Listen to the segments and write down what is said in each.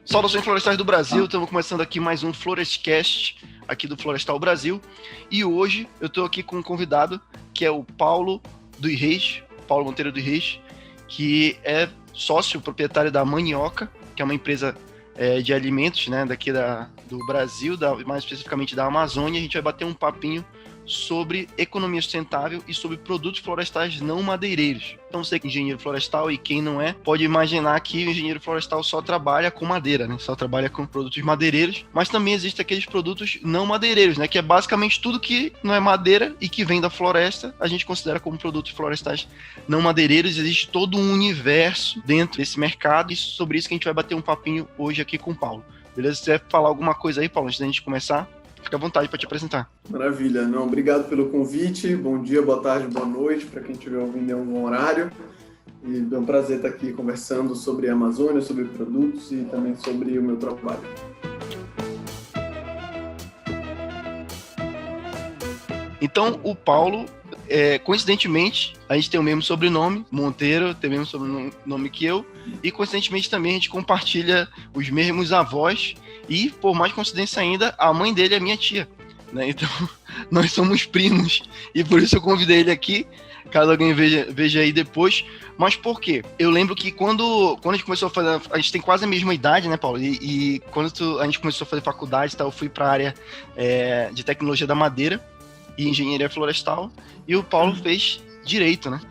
Saudações florestais do Brasil, estamos começando aqui mais um Florestcast aqui do Florestal Brasil, e hoje eu estou aqui com um convidado que é o Paulo Monteiro do Reis, que é sócio proprietário da Manioca, que é uma empresa de alimentos, né, daqui do Brasil, mais especificamente da Amazônia. A gente vai bater um papinho sobre economia sustentável e sobre produtos florestais não madeireiros. Então você que é engenheiro florestal, e quem não é, pode imaginar que o engenheiro florestal só trabalha com madeira, né? Só trabalha com produtos madeireiros, mas também existem aqueles produtos não madeireiros, né? Que é basicamente tudo que não é madeira e que vem da floresta, a gente considera como produtos florestais não madeireiros. Existe todo um universo dentro desse mercado, e sobre isso que a gente vai bater um papinho hoje aqui com o Paulo. Beleza? Se você quer falar alguma coisa aí, Paulo, antes da gente começar, fica à vontade para te apresentar. Maravilha. Não, obrigado pelo convite. Bom dia, boa tarde, boa noite para quem estiver ouvindo em algum horário. E é um prazer estar aqui conversando sobre a Amazônia, sobre produtos e também sobre o meu trabalho. Então, o Paulo, coincidentemente, a gente tem o mesmo sobrenome, Monteiro, tem o mesmo sobrenome que eu, e coincidentemente também a gente compartilha os mesmos avós, e por mais coincidência ainda, a mãe dele é minha tia, né? Então, nós somos primos, e por isso eu convidei ele aqui, caso alguém veja aí depois. Mas por quê? Eu lembro que quando a gente começou a fazer, a gente tem quase a mesma idade, né, Paulo? E quando a gente começou a fazer faculdade, eu fui para a área de tecnologia da madeira e engenharia florestal, e o Paulo fez direito, né?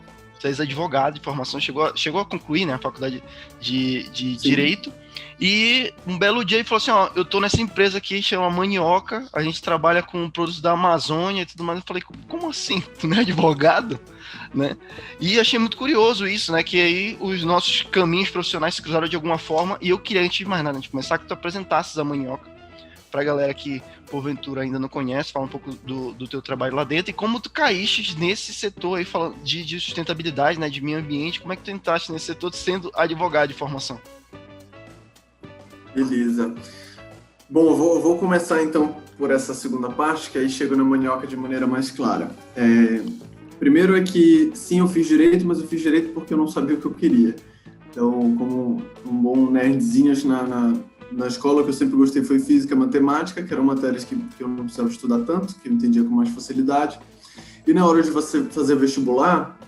Fez advogado de formação, chegou a concluir, né, a faculdade de direito. E um belo dia ele falou assim, ó, eu tô nessa empresa aqui, chama Manioca, a gente trabalha com produtos da Amazônia e tudo mais. Eu falei, como assim? Tu não é advogado? Né? E achei muito curioso isso, né, que aí os nossos caminhos profissionais se cruzaram de alguma forma, e eu queria, antes de mais nada, de começar, que tu apresentasses a Manioca pra galera que, porventura, ainda não conhece, fala um pouco do teu trabalho lá dentro, e como tu caíste nesse setor aí, falando de sustentabilidade, né, de meio ambiente. Como é que tu entraste nesse setor sendo advogado de formação? Beleza. Bom, eu vou começar então por essa segunda parte, que aí chego na Manioca de maneira mais clara. Primeiro é que, sim, eu fiz direito, mas eu fiz direito porque eu não sabia o que eu queria. Então, como um bom nerdzinho na escola, que eu sempre gostei foi física e matemática, que eram matérias que eu não precisava estudar tanto, que eu entendia com mais facilidade. E na hora de você fazer vestibular,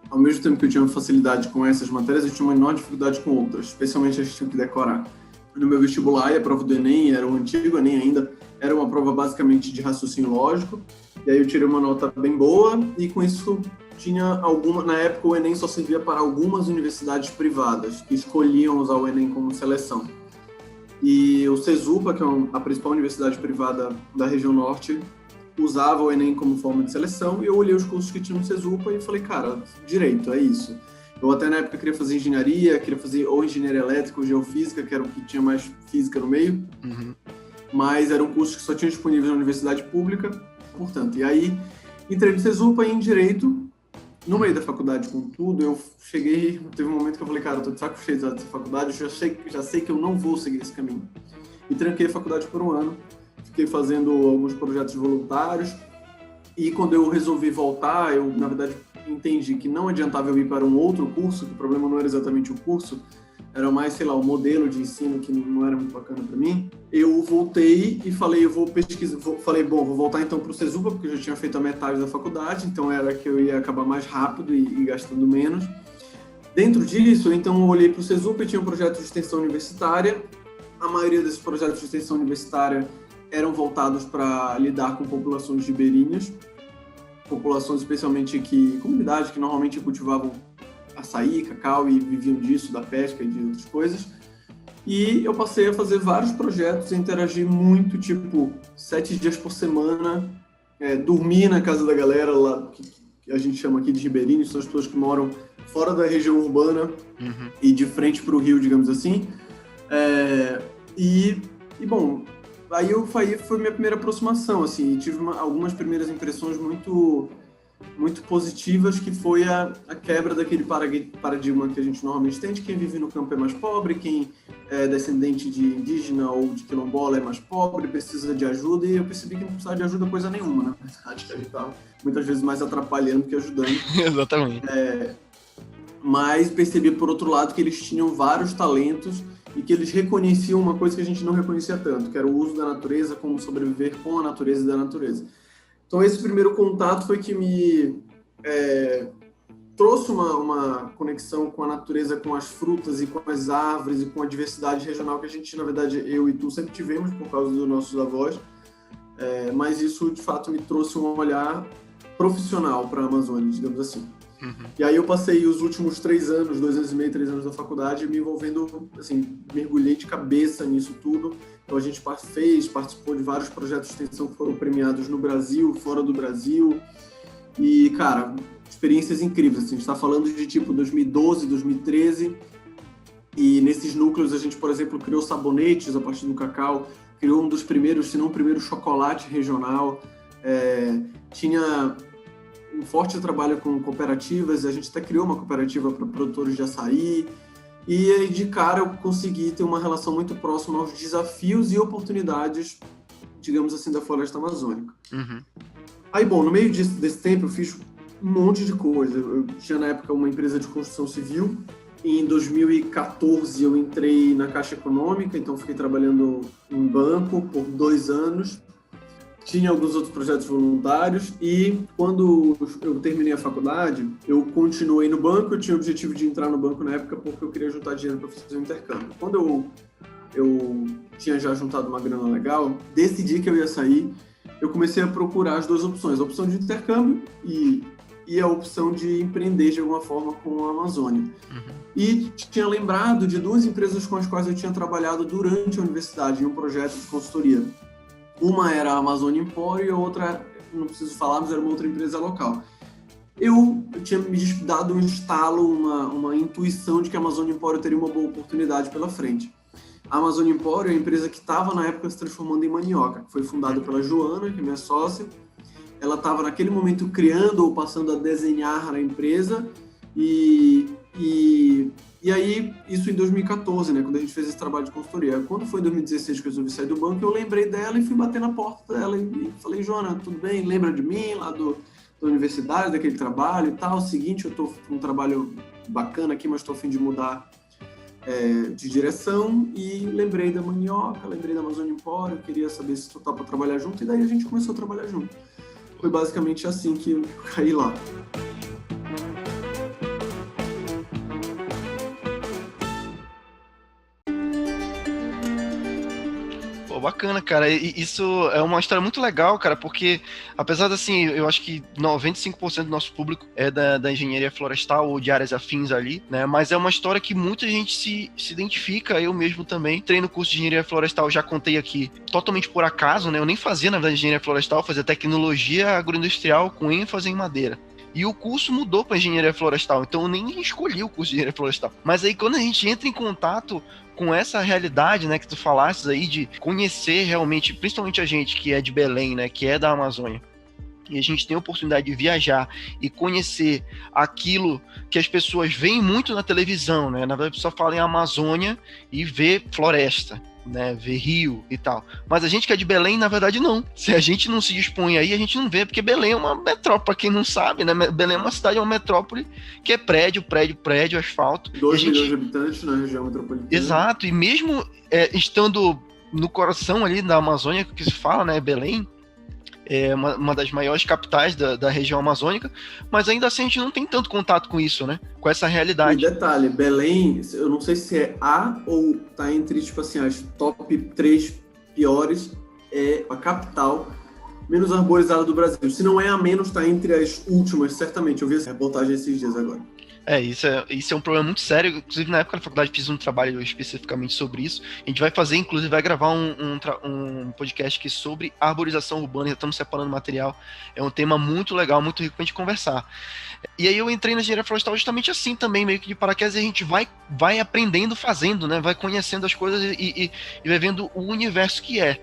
ao mesmo tempo que eu tinha facilidade com essas matérias, eu tinha uma enorme dificuldade com outras, especialmente as que tinha que decorar. No meu vestibular, e a prova do Enem, era o antigo Enem ainda, era uma prova basicamente de raciocínio lógico, e aí eu tirei uma nota bem boa, e com isso tinha na época o Enem só servia para algumas universidades privadas, que escolhiam usar o Enem como seleção. E o Cesupa, que é a principal universidade privada da região norte, usava o Enem como forma de seleção, e eu olhei os cursos que tinha no Cesupa e falei, cara, direito, é isso. Eu até na época queria fazer engenharia, queria fazer ou engenharia elétrica ou geofísica, que era o que tinha mais física no meio, mas era um curso que só tinha disponível na universidade pública, portanto. E aí entrei no Cesupa e em direito. No meio da faculdade, com tudo, eu cheguei, teve um momento que eu falei, cara, eu tô de saco cheio dessa faculdade, eu já sei que eu não vou seguir esse caminho. E tranquei a faculdade por um ano, fiquei fazendo alguns projetos voluntários, e quando eu resolvi voltar, eu, na verdade, entendi que não adiantava eu ir para um outro curso, que o problema não era exatamente o curso, era mais, sei lá, o modelo de ensino que não era muito bacana para mim. Eu voltei e falei, eu vou pesquisar, vou voltar então para o Cesupa, porque eu já tinha feito a metade da faculdade, então era que eu ia acabar mais rápido e gastando menos. Dentro disso, então, eu olhei para o Cesupa e tinha um projeto de extensão universitária. A maioria desses projetos de extensão universitária eram voltados para lidar com populações ribeirinhas, populações especialmente comunidades que normalmente cultivavam açaí, cacau e viviam disso, da pesca e de outras coisas. E eu passei a fazer vários projetos e interagir muito, tipo, 7 dias por semana, dormir na casa da galera lá, que a gente chama aqui de ribeirinhos, são as pessoas que moram fora da região urbana e de frente para o rio, digamos assim. Bom, aí foi minha primeira aproximação, assim, tive algumas primeiras impressões muito positivas, que foi a quebra daquele paradigma que a gente normalmente tem, de quem vive no campo é mais pobre, quem é descendente de indígena ou de quilombola é mais pobre, precisa de ajuda, e eu percebi que não precisava de ajuda coisa nenhuma, na verdade, que a gente estava muitas vezes mais atrapalhando que ajudando. Exatamente. Mas percebi, por outro lado, que eles tinham vários talentos e que eles reconheciam uma coisa que a gente não reconhecia tanto, que era o uso da natureza, como sobreviver com a natureza e da natureza. Então, esse primeiro contato foi que me trouxe uma conexão com a natureza, com as frutas e com as árvores e com a diversidade regional que a gente, na verdade, eu e tu sempre tivemos por causa dos nossos avós, mas isso, de fato, me trouxe um olhar profissional para a Amazônia, digamos assim. E aí eu passei os últimos 3 anos, 2 anos e meio, 3 anos da faculdade, me envolvendo, assim, mergulhei de cabeça nisso tudo. Então a gente participou de vários projetos de extensão que foram premiados no Brasil, fora do Brasil. E, cara, experiências incríveis. Assim, a gente está falando de tipo 2012, 2013. E nesses núcleos a gente, por exemplo, criou sabonetes a partir do cacau, criou um dos primeiros, se não o primeiro, chocolate regional. Tinha um forte trabalho com cooperativas, a gente até criou uma cooperativa para produtores de açaí, e aí de cara eu consegui ter uma relação muito próxima aos desafios e oportunidades, digamos assim, da floresta amazônica. Aí, bom, no meio desse tempo eu fiz um monte de coisa. Eu tinha na época uma empresa de construção civil, e em 2014 eu entrei na Caixa Econômica, então fiquei trabalhando em banco por 2 anos. Tinha alguns outros projetos voluntários e quando eu terminei a faculdade, eu continuei no banco. Eu tinha o objetivo de entrar no banco na época porque eu queria juntar dinheiro para fazer um intercâmbio. Quando eu tinha já juntado uma grana legal, decidi que eu ia sair, eu comecei a procurar as 2 opções, a opção de intercâmbio e a opção de empreender de alguma forma com a Amazônia. E tinha lembrado de 2 empresas com as quais eu tinha trabalhado durante a universidade em um projeto de consultoria. Uma era a Amazônia Empório e a outra, não preciso falar, mas era uma outra empresa local. Eu tinha me dado um estalo, uma intuição de que a Amazônia Empório teria uma boa oportunidade pela frente. A Amazônia Empório é a empresa que estava, na época, se transformando em Manioca, que foi fundada pela Joana, que é minha sócia. Ela estava, naquele momento, criando ou passando a desenhar a empresa e aí, isso em 2014, né, quando a gente fez esse trabalho de consultoria. Quando foi em 2016 que eu resolvi sair do banco, eu lembrei dela e fui bater na porta dela e falei: Joana, tudo bem? Lembra de mim, lá da universidade, daquele trabalho e tal? Seguinte, eu estou com um trabalho bacana aqui, mas estou a fim de mudar de direção. E lembrei da Manioca, lembrei da Amazônia Empório, queria saber se tu tá para trabalhar junto, e daí a gente começou a trabalhar junto. Foi basicamente assim que eu caí lá. Bacana, cara. E isso é uma história muito legal, cara, porque apesar de, assim, eu acho que 95% do nosso público é da engenharia florestal ou de áreas afins ali, né? Mas é uma história que muita gente se identifica, eu mesmo também. Entrei no curso de engenharia florestal, já contei aqui, totalmente por acaso, né? Eu nem fazia, na verdade, engenharia florestal, fazia tecnologia agroindustrial com ênfase em madeira. E o curso mudou para engenharia florestal, então eu nem escolhi o curso de engenharia florestal. Mas aí quando a gente entra em contato com essa realidade, né, que tu falasses aí, de conhecer realmente, principalmente a gente que é de Belém, né, que é da Amazônia, e a gente tem a oportunidade de viajar e conhecer aquilo que as pessoas veem muito na televisão, né? Na verdade, a pessoa fala em Amazônia e vê floresta, né? Vê rio e tal. Mas a gente que é de Belém, na verdade, não. Se a gente não se dispõe aí, a gente não vê, porque Belém é uma metrópole, para quem não sabe, né? Belém é uma cidade, é uma metrópole que é prédio, asfalto. 2 milhões de habitantes na região metropolitana. Exato, e mesmo estando no coração ali da Amazônia, que se fala, né? Belém é uma das maiores capitais da região amazônica, mas ainda assim a gente não tem tanto contato com isso, né? Com essa realidade. E detalhe, Belém, eu não sei se é A ou tá entre, tipo assim, as top 3 piores, é a capital menos arborizada do Brasil. Se não é a menos, tá entre as últimas, certamente. Eu vi essa reportagem esses dias agora. Isso é um problema muito sério. Inclusive, na época da faculdade, fiz um trabalho especificamente sobre isso. A gente vai fazer, inclusive, vai gravar um podcast aqui sobre arborização urbana. Já estamos separando material. É um tema muito legal, muito rico pra gente conversar. E aí eu entrei na engenharia florestal justamente assim também, meio que de paraquedas, e a gente vai aprendendo fazendo, né? Vai conhecendo as coisas e vai vendo o universo que é.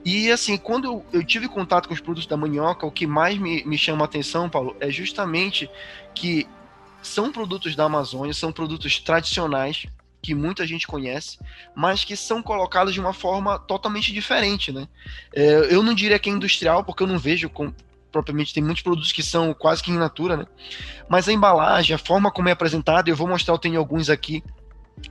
E assim, quando eu tive contato com os produtos da Manioca, o que mais me chama a atenção, Paulo, é justamente que são produtos da Amazônia, são produtos tradicionais, que muita gente conhece, mas que são colocados de uma forma totalmente diferente, né? Eu não diria que é industrial, porque eu não vejo propriamente, tem muitos produtos que são quase que in natura, né? Mas a embalagem, a forma como é apresentada, eu vou mostrar, eu tenho alguns aqui,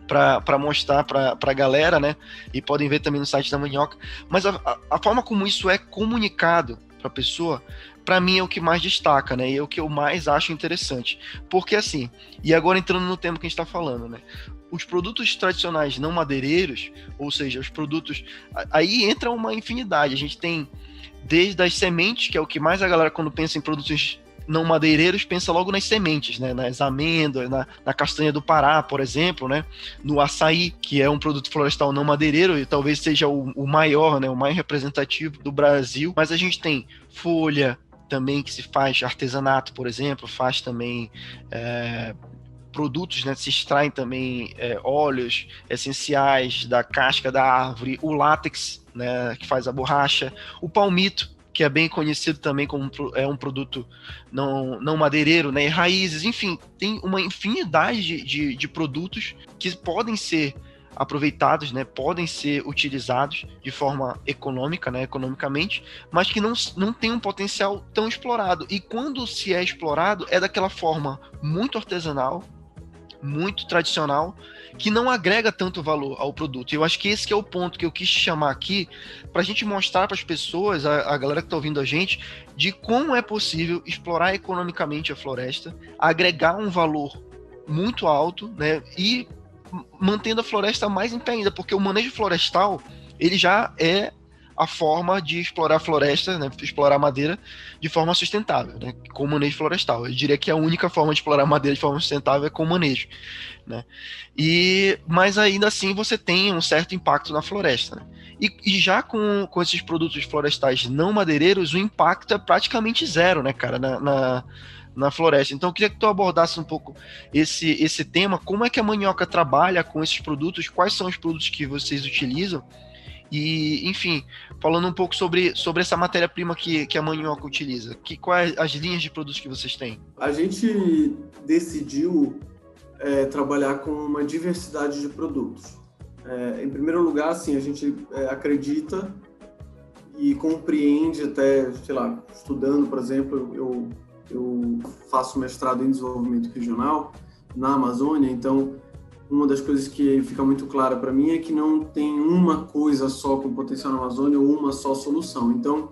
para mostrar para a galera, né? E podem ver também no site da Mandioca. Mas a forma como isso é comunicado para a pessoa, para mim é o que mais destaca, né? E é o que eu mais acho interessante. Porque assim, e agora entrando no tema que a gente está falando, né? Os produtos tradicionais não madeireiros, ou seja, os produtos... Aí entra uma infinidade. A gente tem desde as sementes, que é o que mais a galera, quando pensa em produtos não madeireiros, pensa logo nas sementes, né? Nas amêndoas, na castanha do Pará, por exemplo, né? No açaí, que é um produto florestal não madeireiro e talvez seja o maior, né? O mais representativo do Brasil. Mas a gente tem folha também, que se faz artesanato, por exemplo, faz também produtos, né? Se extraem também óleos essenciais da casca da árvore, o látex, né? Que faz a borracha, o palmito, que é bem conhecido também como um produto não madeireiro, né? E raízes, enfim, tem uma infinidade de produtos que podem ser aproveitados, né? Podem ser utilizados de forma econômica, né? Economicamente, mas que não tem um potencial tão explorado. E quando se é explorado, é daquela forma muito artesanal, muito tradicional, que não agrega tanto valor ao produto. Eu acho que esse que é o ponto que eu quis chamar aqui, para a gente mostrar para as pessoas, a galera que está ouvindo a gente, de como é possível explorar economicamente a floresta, agregar um valor muito alto, né, e mantendo a floresta mais em pé ainda, porque o manejo florestal, ele já é a forma de explorar a floresta, né, explorar a madeira de forma sustentável, né, com manejo florestal. Eu diria que a única forma de explorar a madeira de forma sustentável é com manejo, né? Mas ainda assim você tem um certo impacto na floresta, né? E já com esses produtos florestais não madeireiros, o impacto é praticamente zero, né, cara, na floresta. Então eu queria que tu abordasse um pouco esse tema, como é que a Mandioca trabalha com esses produtos, quais são os produtos que vocês utilizam, e, enfim, falando um pouco sobre essa matéria-prima que a Mandioca utiliza. Quais as linhas de produtos que vocês têm? A gente decidiu trabalhar com uma diversidade de produtos. Em primeiro lugar, assim, a gente acredita e compreende até, sei lá, estudando, por exemplo, eu faço mestrado em desenvolvimento regional na Amazônia, então uma das coisas que fica muito clara para mim é que não tem uma coisa só com potencial na Amazônia ou uma só solução. Então,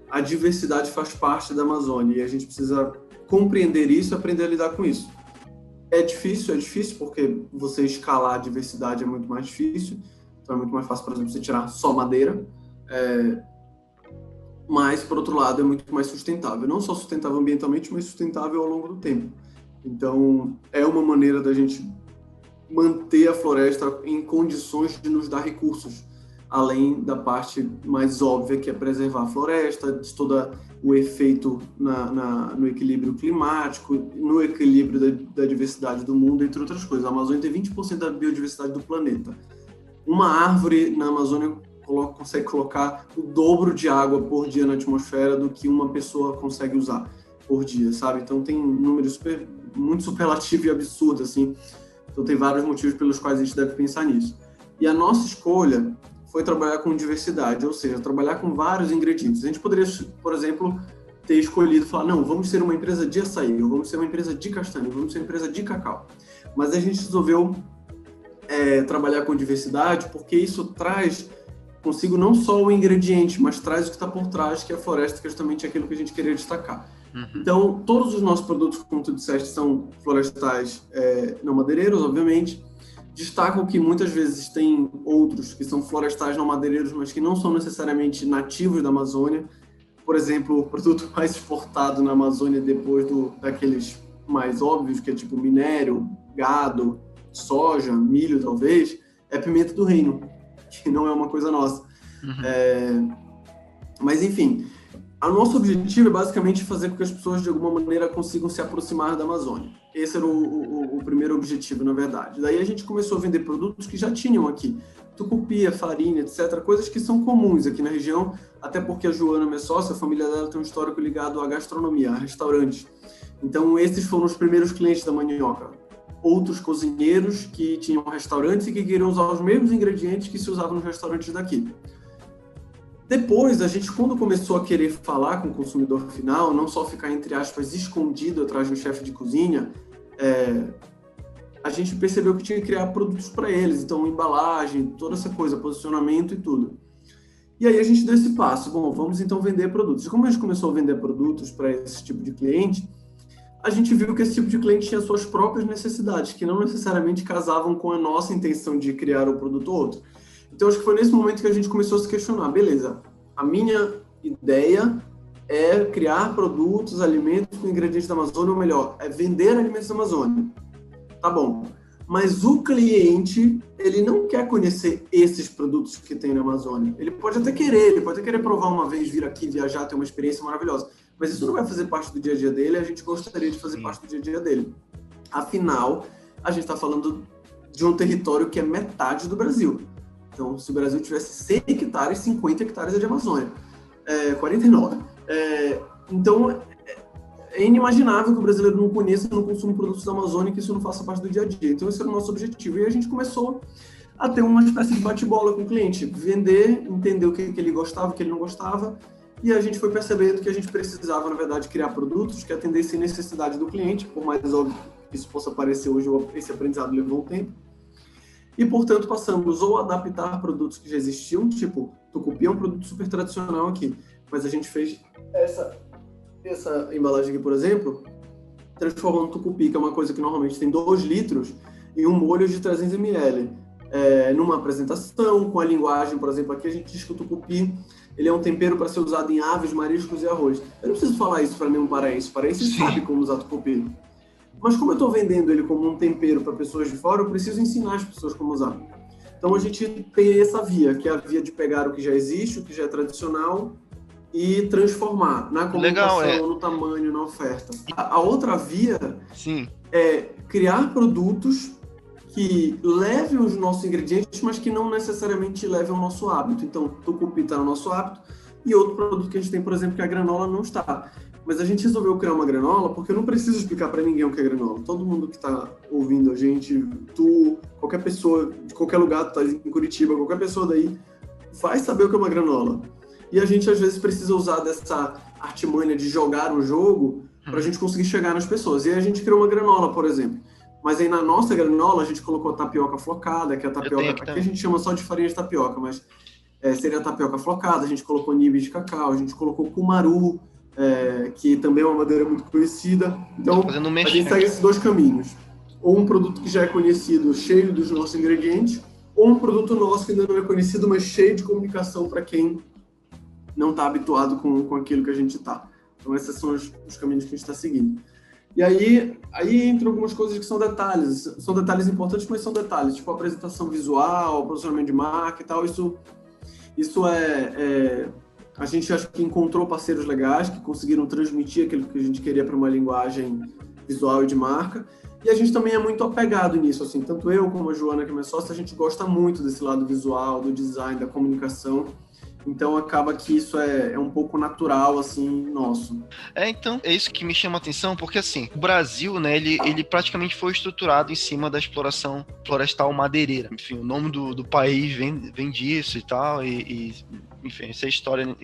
a diversidade faz parte da Amazônia e a gente precisa compreender isso e aprender a lidar com isso. É difícil porque você escalar a diversidade é muito mais difícil. Então, é muito mais fácil, por exemplo, você tirar só madeira. Mas, por outro lado, é muito mais sustentável. Não só sustentável ambientalmente, mas sustentável ao longo do tempo. Então, é uma maneira da gente manter a floresta em condições de nos dar recursos, além da parte mais óbvia, que é preservar a floresta, de todo o efeito no equilíbrio climático, no equilíbrio da diversidade do mundo, entre outras coisas. A Amazônia tem 20% da biodiversidade do planeta. Uma árvore na Amazônia consegue colocar o dobro de água por dia na atmosfera do que uma pessoa consegue usar por dia, sabe? Então tem números muito superlativos e absurdos, assim. Então tem vários motivos pelos quais a gente deve pensar nisso. E a nossa escolha foi trabalhar com diversidade, ou seja, trabalhar com vários ingredientes. A gente poderia, por exemplo, ter escolhido falar, não, vamos ser uma empresa de açaí, ou vamos ser uma empresa de castanha, vamos ser uma empresa de cacau. Mas a gente resolveu trabalhar com diversidade porque isso traz consigo não só o ingrediente, mas traz o que está por trás, que é a floresta, que é justamente aquilo que a gente queria destacar. Então, todos os nossos produtos, como tu disseste, são florestais não madeireiros, obviamente. Destacam que muitas vezes tem outros que são florestais não madeireiros, mas que não são necessariamente nativos da Amazônia. Por exemplo, o produto mais exportado na Amazônia depois daqueles mais óbvios, que é tipo minério, gado, soja, milho talvez, é pimenta do reino, que não é uma coisa nossa. Mas enfim, o nosso objetivo é basicamente fazer com que as pessoas de alguma maneira consigam se aproximar da Amazônia. Esse era o primeiro objetivo, na verdade. Daí a gente começou a vender produtos que já tinham aqui, tucupi, farinha, etc., coisas que são comuns aqui na região, até porque a Joana, minha sócia, a família dela tem um histórico ligado à gastronomia, a restaurantes. Então esses foram os primeiros clientes da Mandioca. Outros cozinheiros que tinham restaurantes e que queriam usar os mesmos ingredientes que se usavam nos restaurantes daqui. Depois, a gente, quando começou a querer falar com o consumidor final, não só ficar, entre aspas, escondido atrás do chefe de cozinha, a gente percebeu que tinha que criar produtos para eles, então embalagem, toda essa coisa, posicionamento e tudo. E aí a gente deu esse passo, bom, vamos então vender produtos. E como a gente começou a vender produtos para esse tipo de cliente, a gente viu que esse tipo de cliente tinha suas próprias necessidades, que não necessariamente casavam com a nossa intenção de criar um produto ou outro. Então acho que foi nesse momento que a gente começou a se questionar, beleza, a minha ideia é criar produtos, alimentos com ingredientes da Amazônia, ou melhor, é vender alimentos da Amazônia. Tá bom. Mas o cliente, ele não quer conhecer esses produtos que tem na Amazônia. Ele pode até querer provar uma vez, vir aqui, viajar, ter uma experiência maravilhosa. Mas isso não vai fazer parte do dia a dia dele, a gente gostaria de fazer parte do dia a dia dele. Afinal, a gente está falando de um território que é metade do Brasil. Então, se o Brasil tivesse 100 hectares, 50 hectares é de Amazônia. 49. Então, é inimaginável que o brasileiro não conheça e não consuma produtos da Amazônia, que isso não faça parte do dia a dia. Então, esse era o nosso objetivo. E a gente começou a ter uma espécie de bate-bola com o cliente. Vender, entender o que ele gostava, o que ele não gostava. E a gente foi percebendo que a gente precisava, na verdade, criar produtos que atendessem necessidade do cliente. Por mais óbvio que isso possa parecer hoje, esse aprendizado levou um tempo. E, portanto, passamos ou a adaptar produtos que já existiam, tipo, tucupi é um produto super tradicional aqui, mas a gente fez essa embalagem aqui, por exemplo, transformando tucupi, que é uma coisa que normalmente tem 2 litros, em um molho de 300 ml. Numa apresentação, com a linguagem, por exemplo, aqui a gente diz que o tucupi ele é um tempero para ser usado em aves, mariscos e arroz. Eu não preciso falar isso para nenhum paraense. Paraense sabe como usar tucupi. Mas como eu estou vendendo ele como um tempero para pessoas de fora, eu preciso ensinar as pessoas como usar. Então a gente tem essa via, que é a via de pegar o que já existe, o que já é tradicional, e transformar na comunicação, no tamanho, na oferta. A outra via é criar produtos que levem os nossos ingredientes, mas que não necessariamente levem ao nosso hábito. Então, tucupi está no nosso hábito, e outro produto que a gente tem, por exemplo, que a granola não está. Mas a gente resolveu criar uma granola porque eu não preciso explicar para ninguém o que é granola. Todo mundo que está ouvindo a gente, qualquer pessoa de qualquer lugar, tu tá em Curitiba, qualquer pessoa daí, vai saber o que é uma granola. E a gente, às vezes, precisa usar dessa artimanha de jogar o jogo para a gente conseguir chegar nas pessoas. E aí a gente criou uma granola, por exemplo. Mas aí na nossa granola a gente colocou tapioca flocada, que é a tapioca... Aqui a gente chama só de farinha de tapioca, mas seria a tapioca flocada. A gente colocou nibs de cacau, a gente colocou cumaru, que também é uma madeira muito conhecida. Então, a gente segue esses 2 caminhos. Ou um produto que já é conhecido, cheio dos nossos ingredientes, ou um produto nosso que ainda não é conhecido, mas cheio de comunicação para quem não está habituado com aquilo que a gente está. Então, esses são os caminhos que a gente está seguindo. E aí entram algumas coisas que são detalhes importantes, mas são detalhes, tipo a apresentação visual, o posicionamento de marca e tal. Isso a gente acho que encontrou parceiros legais que conseguiram transmitir aquilo que a gente queria para uma linguagem visual e de marca. E a gente também é muito apegado nisso, assim, tanto eu como a Joana, que é minha sócia, a gente gosta muito desse lado visual, do design, da comunicação. Então, acaba que isso é um pouco natural, assim, nosso. Então, é isso que me chama a atenção, porque, assim, o Brasil, né, ele praticamente foi estruturado em cima da exploração florestal madeireira. Enfim, o nome do país vem disso e tal, enfim, essa história, não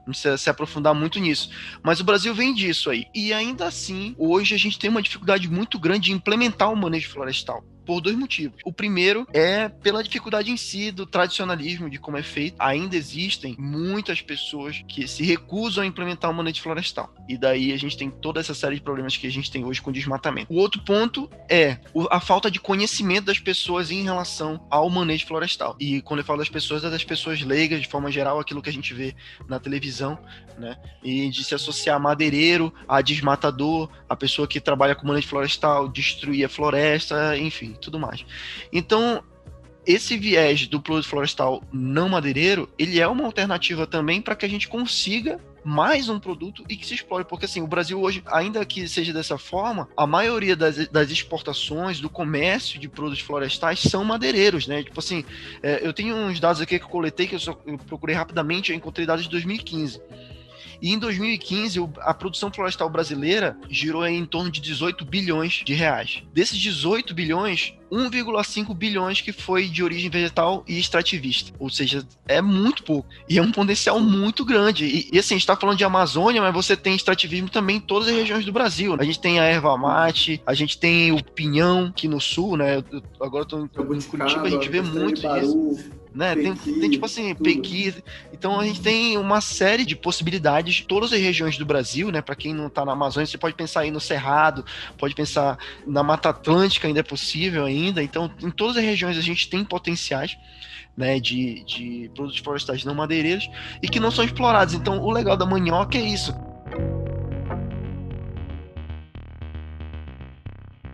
precisa se aprofundar muito nisso. Mas o Brasil vem disso aí. E, ainda assim, hoje a gente tem uma dificuldade muito grande de implementar o manejo florestal. Por 2 motivos. O primeiro é pela dificuldade em si do tradicionalismo, de como é feito. Ainda existem muitas pessoas que se recusam a implementar o manejo florestal. E daí a gente tem toda essa série de problemas que a gente tem hoje com o desmatamento. O outro ponto é a falta de conhecimento das pessoas em relação ao manejo florestal. E quando eu falo das pessoas, é das pessoas leigas, de forma geral, aquilo que a gente vê na televisão, né? E de se associar madeireiro, a desmatador, a pessoa que trabalha com manejo florestal, destruir a floresta, enfim, tudo mais. Então, esse viés do produto florestal não madeireiro, ele é uma alternativa também para que a gente consiga mais um produto e que se explore, porque assim, o Brasil hoje, ainda que seja dessa forma, a maioria das exportações, do comércio de produtos florestais são madeireiros, né? Tipo assim, eu tenho uns dados aqui que eu coletei, que eu procurei rapidamente, eu encontrei dados de 2015. E em 2015, a produção florestal brasileira girou em torno de 18 bilhões de reais. Desses 18 bilhões, 1,5 bilhões que foi de origem vegetal e extrativista. Ou seja, é muito pouco. E é um potencial muito grande. E assim, a gente está falando de Amazônia, mas você tem extrativismo também em todas as regiões do Brasil. A gente tem a erva mate, a gente tem o pinhão aqui no sul, né? Agora eu tô em Curitiba, a gente vê muito disso. Né? Tem tipo assim, pequi. Então a gente tem uma série de possibilidades em todas as regiões do Brasil, né? Para quem não tá na Amazônia, você pode pensar aí no Cerrado, pode pensar na Mata Atlântica, ainda é possível ainda. Então, em todas as regiões a gente tem potenciais, né, de produtos florestais não madeireiros e que não são explorados. Então, o legal da mandioca é isso.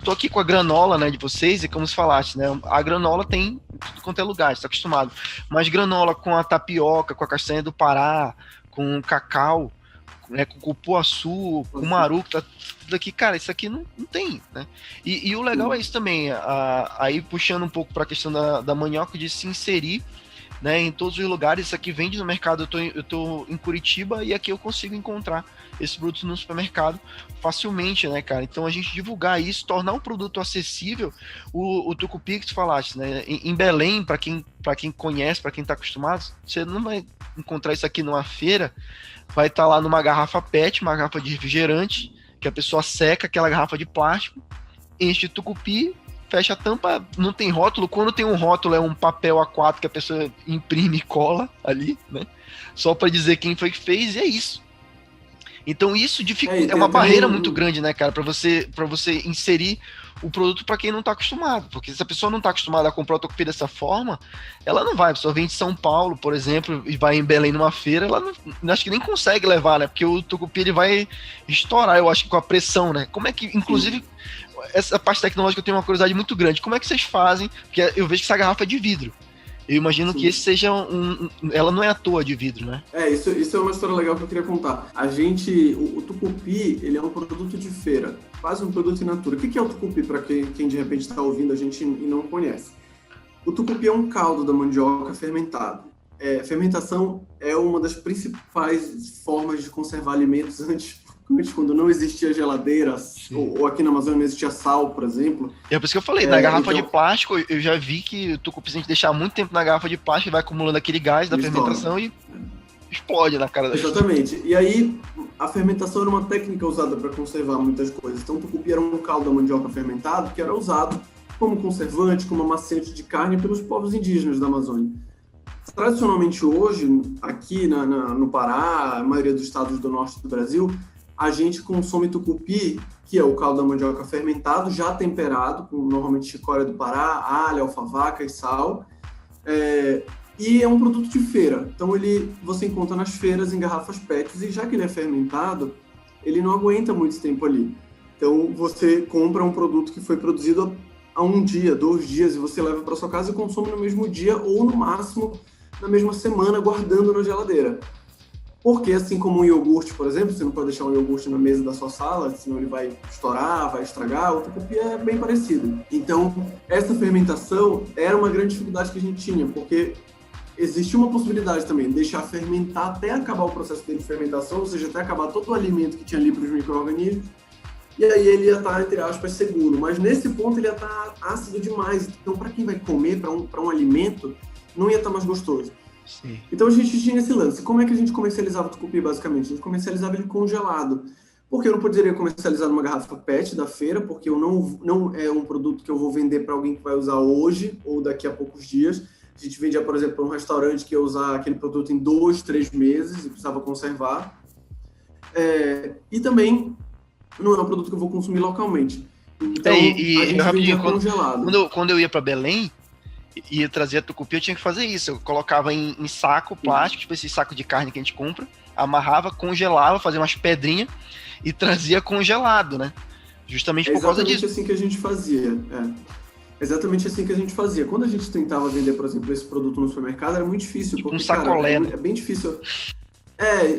Tô aqui com a granola, né, de vocês, e como você falaste, né, a granola tem tudo quanto é lugar, você tá acostumado. Mas granola com a tapioca, com a castanha do Pará, com o cacau, né, com cupuaçu, com maru, que tá tudo aqui, cara, isso aqui não tem, né? E o legal é isso também, aí puxando um pouco para a questão da mandioca, de se inserir, né, em todos os lugares. Isso aqui vende no mercado, eu tô em Curitiba e aqui eu consigo encontrar esse produto no supermercado facilmente, né, cara? Então a gente divulgar isso, tornar um produto acessível, o tucupi que tu falaste, né? Em Belém, para quem conhece, para quem tá acostumado, você não vai encontrar isso aqui numa feira, vai estar lá numa garrafa PET, uma garrafa de refrigerante, que a pessoa seca aquela garrafa de plástico, enche de tucupi, fecha a tampa, não tem rótulo. Quando tem um rótulo, é um papel A4 que a pessoa imprime e cola ali, né? Só para dizer quem foi que fez, e é isso. Então isso dificulta, é uma barreira muito grande, né, cara, para você inserir o produto para quem não está acostumado, porque se a pessoa não está acostumada a comprar o tucupi dessa forma, ela não vai. A pessoa vem de São Paulo, por exemplo, e vai em Belém numa feira, ela não, acho que nem consegue levar, né, porque o tucupi ele vai estourar, eu acho que com a pressão, né. Como é que, inclusive, essa parte tecnológica eu tenho uma curiosidade muito grande, como é que vocês fazem, porque eu vejo que essa garrafa é de vidro. Eu imagino que esse seja ela não é à toa de vidro, né? Isso é uma história legal que eu queria contar. O tucupi, ele é um produto de feira, quase um produto in natura. O que é o tucupi, para quem de repente está ouvindo a gente e não conhece? O tucupi é um caldo da mandioca fermentado. Fermentação é uma das principais formas de conservar alimentos antes, quando não existia geladeira, ou aqui na Amazônia não existia sal, por exemplo. É por isso que eu falei, na garrafa de plástico, eu já vi que o tucupi, se a gente deixar muito tempo na garrafa de plástico, vai acumulando aquele gás da fermentação e explode na cara da gente. Exatamente. E aí, a fermentação era uma técnica usada para conservar muitas coisas. Então, o tucupi era um caldo da mandioca fermentado que era usado como conservante, como amaciante de carne pelos povos indígenas da Amazônia. Tradicionalmente, hoje, aqui no Pará, a maioria dos estados do norte do Brasil, a gente consome tucupi, que é o caldo da mandioca fermentado, já temperado, com normalmente chicória do Pará, alho, alfavaca e sal. E é um produto de feira. Então, você encontra nas feiras em garrafas PET, e já que ele é fermentado, ele não aguenta muito tempo ali. Então, você compra um produto que foi produzido há 1 dia, 2 dias, e você leva para sua casa e consome no mesmo dia, ou no máximo, na mesma semana, guardando na geladeira. Porque, assim como um iogurte, por exemplo, você não pode deixar um iogurte na mesa da sua sala, senão ele vai estourar, vai estragar. O tucupi é bem parecido. Então, essa fermentação era uma grande dificuldade que a gente tinha, porque existe uma possibilidade também de deixar fermentar até acabar o processo dele de fermentação, ou seja, até acabar todo o alimento que tinha ali para os micro-organismos, e aí ele ia estar, entre aspas, seguro. Mas nesse ponto ele ia estar ácido demais. Então, para quem vai comer, para um alimento, não ia estar mais gostoso. Sim. Então a gente tinha esse lance. Como é que a gente comercializava o tucupi, basicamente? A gente comercializava ele congelado. Porque eu não poderia comercializar numa garrafa PET da feira, porque eu não é um produto que eu vou vender para alguém que vai usar hoje ou daqui a poucos dias. A gente vendia, por exemplo, para um restaurante que ia usar aquele produto em 2, 3 meses e precisava conservar. E também não é um produto que eu vou consumir localmente. Então, a gente vendia congelado. Quando eu ia para Belém, e trazia tucupi, eu tinha que fazer isso. Eu colocava em saco plástico, tipo esse saco de carne que a gente compra, amarrava, congelava, fazia umas pedrinhas e trazia congelado, né? Justamente por causa disso. Exatamente assim que a gente fazia. Exatamente assim que a gente fazia. Quando a gente tentava vender, por exemplo, esse produto no supermercado, era muito difícil. Tipo porque, um sacolé, cara, é bem difícil.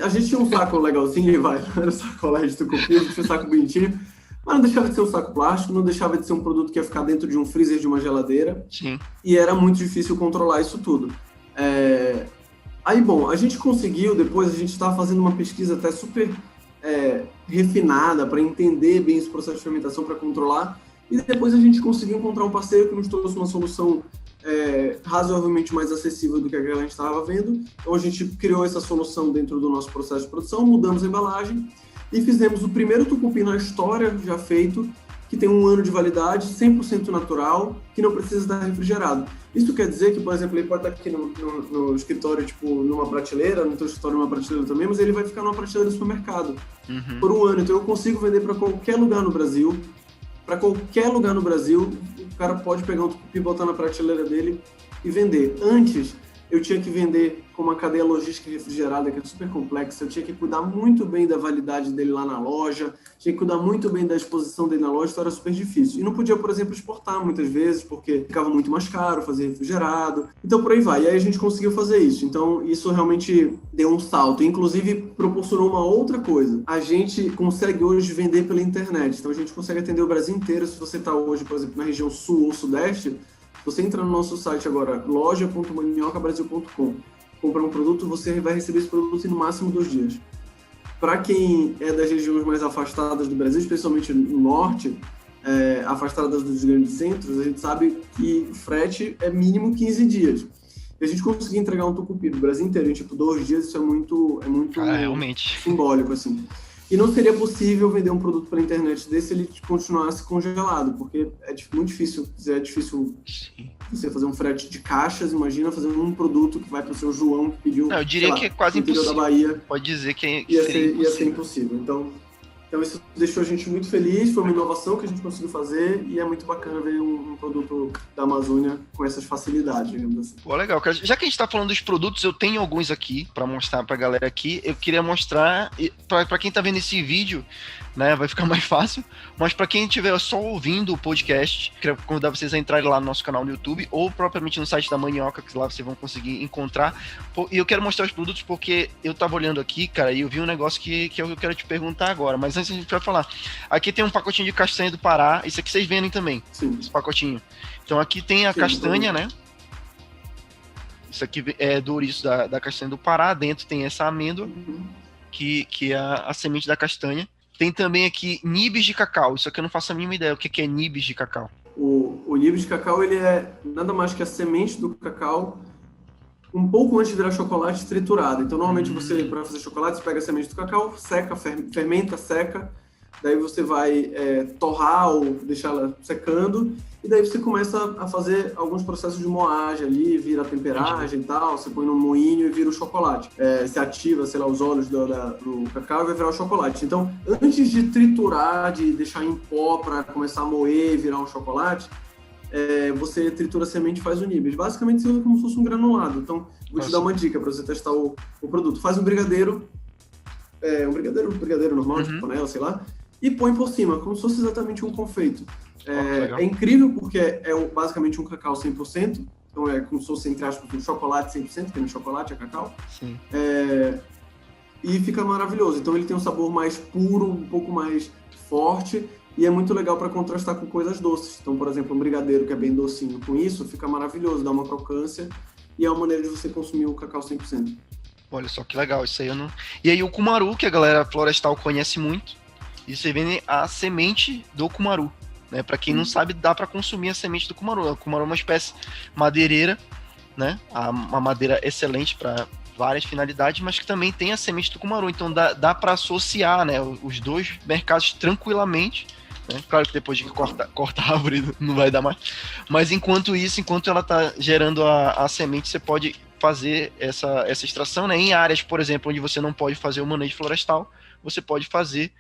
A gente tinha um saco legalzinho, era um sacolé de tucupi, a gente tinha um saco bonitinho. Mas não deixava de ser um saco plástico, não deixava de ser um produto que ia ficar dentro de um freezer de uma geladeira. Sim. E era muito difícil controlar isso tudo. Aí, bom, a gente conseguiu, depois a gente estava fazendo uma pesquisa até super refinada para entender bem esse processo de fermentação, para controlar. E depois a gente conseguiu encontrar um parceiro que nos trouxe uma solução razoavelmente mais acessível do que a que a gente estava vendo. Então a gente criou essa solução dentro do nosso processo de produção, mudamos a embalagem e fizemos o primeiro tucupi na história já feito, que tem 1 ano de validade, 100% natural, que não precisa estar refrigerado. Isso quer dizer que, por exemplo, ele pode estar aqui no escritório, tipo, numa prateleira, no teu escritório numa prateleira também, mas ele vai ficar numa prateleira do supermercado por 1 ano. Então eu consigo vender para qualquer lugar no Brasil. Para qualquer lugar no Brasil, o cara pode pegar um tucupi, botar na prateleira dele e vender. Antes, eu tinha que vender com uma cadeia logística refrigerada que é super complexa, eu tinha que cuidar muito bem da validade dele lá na loja, tinha que cuidar muito bem da exposição dele na loja, então era super difícil. E não podia, por exemplo, exportar muitas vezes, porque ficava muito mais caro fazer refrigerado. Então, por aí vai. E aí a gente conseguiu fazer isso. Então, isso realmente deu um salto. Inclusive, proporcionou uma outra coisa. A gente consegue hoje vender pela internet. Então, a gente consegue atender o Brasil inteiro. Se você está hoje, por exemplo, na região sul ou sudeste, você entra no nosso site agora, loja.maniocabrasil.com, compra um produto, você vai receber esse produto em no máximo 2 dias. Para quem é das regiões mais afastadas do Brasil, especialmente no norte, afastadas dos grandes centros, a gente sabe que o frete é mínimo 15 dias. E a gente conseguir entregar um tucupi do Brasil inteiro em tipo 2 dias, isso é muito realmente simbólico, assim. E não seria possível vender um produto pela internet desse se ele continuasse congelado, porque é muito difícil. É difícil você fazer um frete de caixas, imagina fazer um produto que vai para o seu João que pediu. Não, eu diria que é quase impossível. Da Bahia, pode dizer que ia ser impossível. Então isso deixou a gente muito feliz, foi uma inovação que a gente conseguiu fazer e é muito bacana ver um produto da Amazônia com essas facilidades, digamos assim. Pô, legal, cara. Já que a gente tá falando dos produtos, eu tenho alguns aqui para mostrar pra galera aqui. Eu queria mostrar, para quem tá vendo esse vídeo, né, vai ficar mais fácil, mas para quem estiver só ouvindo o podcast, queria convidar vocês a entrarem lá no nosso canal no YouTube ou propriamente no site da Manioca, que lá vocês vão conseguir encontrar. E eu quero mostrar os produtos porque eu tava olhando aqui, cara, e eu vi um negócio que eu quero te perguntar agora, mas antes a gente vai falar. Aqui tem um pacotinho de castanha do Pará, isso aqui vocês vendem também, sim, esse pacotinho. Então aqui tem a castanha, né? Isso aqui é do ouriço da castanha do Pará, dentro tem essa amêndoa, que é a semente da castanha. Tem também aqui nibs de cacau, isso aqui eu não faço a mínima ideia, o que é nibs de cacau? O nibs de cacau, ele é nada mais que a semente do cacau um pouco antes de virar chocolate triturado. Então, normalmente você, para fazer chocolate, você pega a semente do cacau, seca, fermenta, seca, daí você vai torrar ou deixar ela secando, e daí você começa a fazer alguns processos de moagem ali, vira a temperagem e tal, você põe no moinho e vira o chocolate. Você ativa, sei lá, os óleos do cacau e vai virar o chocolate. Então, antes de triturar, de deixar em pó para começar a moer e virar um chocolate, você tritura a semente e faz o nibs. Basicamente, você usa como se fosse um granulado. Então, vou te dar uma dica para você testar o produto. Faz um brigadeiro, brigadeiro normal, de panela, sei lá, e põe por cima, como se fosse exatamente um confeito. É incrível porque é basicamente um cacau 100%, então é como se fosse, entre aspas, um chocolate 100%, que não é chocolate, é cacau. Sim. E fica maravilhoso. Então ele tem um sabor mais puro, um pouco mais forte, e é muito legal para contrastar com coisas doces. Então, por exemplo, um brigadeiro que é bem docinho com isso, fica maravilhoso, dá uma crocância, e é uma maneira de você consumir o cacau 100%. Olha só que legal, isso aí eu não... E aí o cumaru, que a galera florestal conhece muito, e você vende a semente do cumaru, né? Para quem não sabe, dá para consumir a semente do cumaru. O cumaru é uma espécie madeireira, né? Uma madeira excelente para várias finalidades, mas que também tem a semente do cumaru. Então dá para associar, né, os dois mercados tranquilamente, né? Claro que depois de corta a árvore não vai dar mais. Mas enquanto ela está gerando a semente, você pode fazer essa extração, né? Em áreas, por exemplo, onde você não pode fazer o manejo florestal, você pode fazer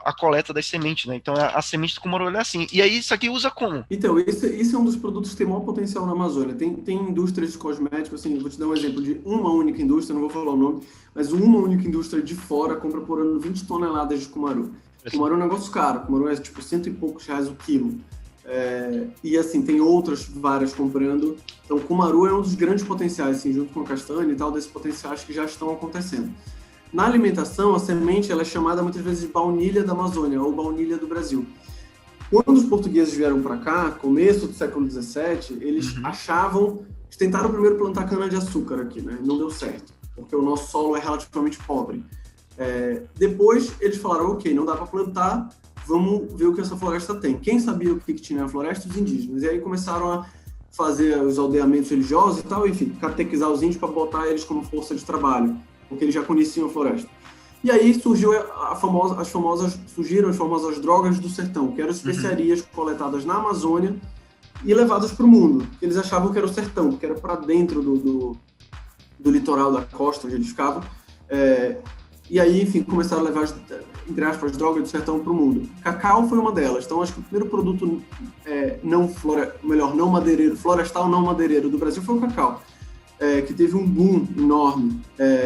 a coleta das sementes, né? Então a semente do cumaru é assim. E aí isso aqui usa como? Então, esse é um dos produtos que tem maior potencial na Amazônia. Tem indústrias de cosméticos, assim, vou te dar um exemplo de uma única indústria, não vou falar o nome, mas uma única indústria de fora compra por ano 20 toneladas de cumaru. Cumaru é um negócio caro, cumaru é tipo R$100 e poucos o quilo. E assim, tem várias comprando. Então, cumaru é um dos grandes potenciais, assim, junto com a castanha e tal, desses potenciais que já estão acontecendo. Na alimentação, a semente ela é chamada muitas vezes de baunilha da Amazônia ou baunilha do Brasil. Quando os portugueses vieram para cá, começo do século XVII, eles eles tentaram primeiro plantar cana-de-açúcar aqui, né? Não deu certo, porque o nosso solo é relativamente pobre. Depois eles falaram, ok, não dá para plantar, vamos ver o que essa floresta tem. Quem sabia o que tinha na floresta? Os indígenas. E aí começaram a fazer os aldeamentos religiosos e tal, enfim, catequizar os índios para botar eles como força de trabalho, porque eles já conheciam a floresta. E aí surgiram as famosas drogas do sertão, que eram especiarias coletadas na Amazônia e levadas para o mundo. Eles achavam que era o sertão, porque era para dentro do litoral da costa onde eles ficavam. E aí, enfim, começaram a levar, entre aspas, as drogas do sertão para o mundo. Cacau foi uma delas. Então, acho que o primeiro produto não madeireiro, florestal não madeireiro do Brasil foi o cacau. Que teve um boom enorme,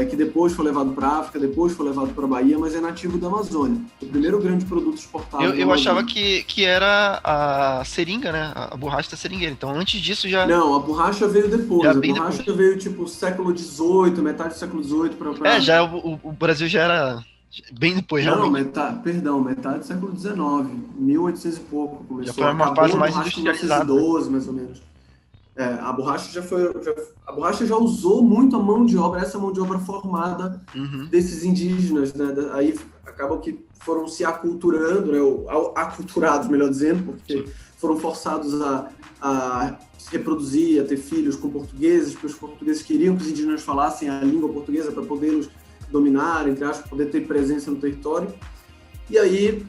que depois foi levado para a África, depois foi levado para a Bahia, mas é nativo da Amazônia. O primeiro grande produto exportado. Eu achava que era a seringa, né? A borracha da seringueira. Então, antes disso já... Não, a borracha veio depois. Já a borracha depois. Veio, tipo, século XVIII, metade do século XVIII para... já o Brasil já era bem depois, realmente. Não, metade do século XIX, 1800 e pouco. Começou. Já foi uma fase mais industrializada. 1912, mais ou menos. A borracha já usou muito a mão de obra, essa mão de obra formada desses indígenas, né? Aí acabam que foram se aculturando, né? Aculturados, melhor dizendo, porque foram forçados a se reproduzir, a ter filhos com portugueses, porque os portugueses queriam que os indígenas falassem a língua portuguesa para poder-los dominar, entre aspas, poder ter presença no território. E aí,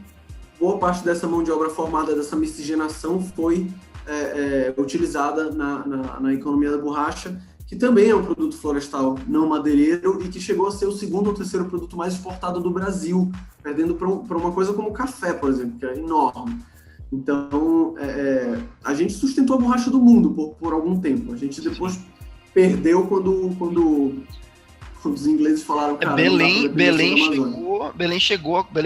boa parte dessa mão de obra formada, dessa miscigenação, foi utilizada na economia da borracha, que também é um produto florestal não madeireiro e que chegou a ser o segundo ou terceiro produto mais exportado do Brasil, perdendo para uma coisa como o café, por exemplo, que é enorme. Então, a gente sustentou a borracha do mundo por algum tempo. A gente depois perdeu quando os ingleses falaram... Belém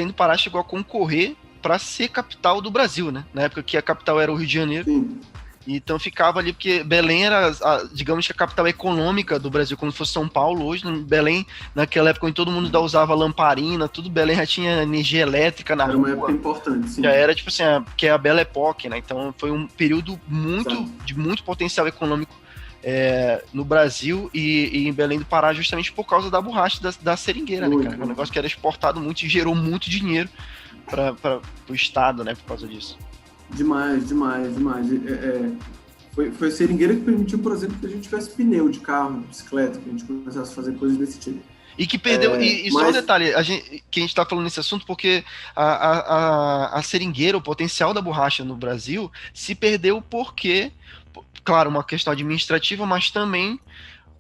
do Pará chegou a concorrer para ser capital do Brasil, né? Na época que a capital era o Rio de Janeiro. Sim. Então ficava ali, porque Belém era, digamos que a capital econômica do Brasil, como se fosse São Paulo hoje. Belém, naquela época, onde todo mundo ainda usava lamparina, tudo, Belém já tinha energia elétrica na rua. Era uma época importante, sim. Já era, tipo assim, que é a Belle Époque, né? Então foi um período de muito potencial econômico no Brasil e em Belém do Pará, justamente por causa da borracha da seringueira, né, cara? Um negócio que era exportado muito e gerou muito dinheiro para o Estado, né, por causa disso. Demais. Foi a seringueira que permitiu, por exemplo, que a gente tivesse pneu de carro, de bicicleta, que a gente começasse a fazer coisas desse tipo. E que perdeu, só um detalhe, que a gente está falando nesse assunto, porque a seringueira, o potencial da borracha no Brasil, se perdeu porque, claro, uma questão administrativa, mas também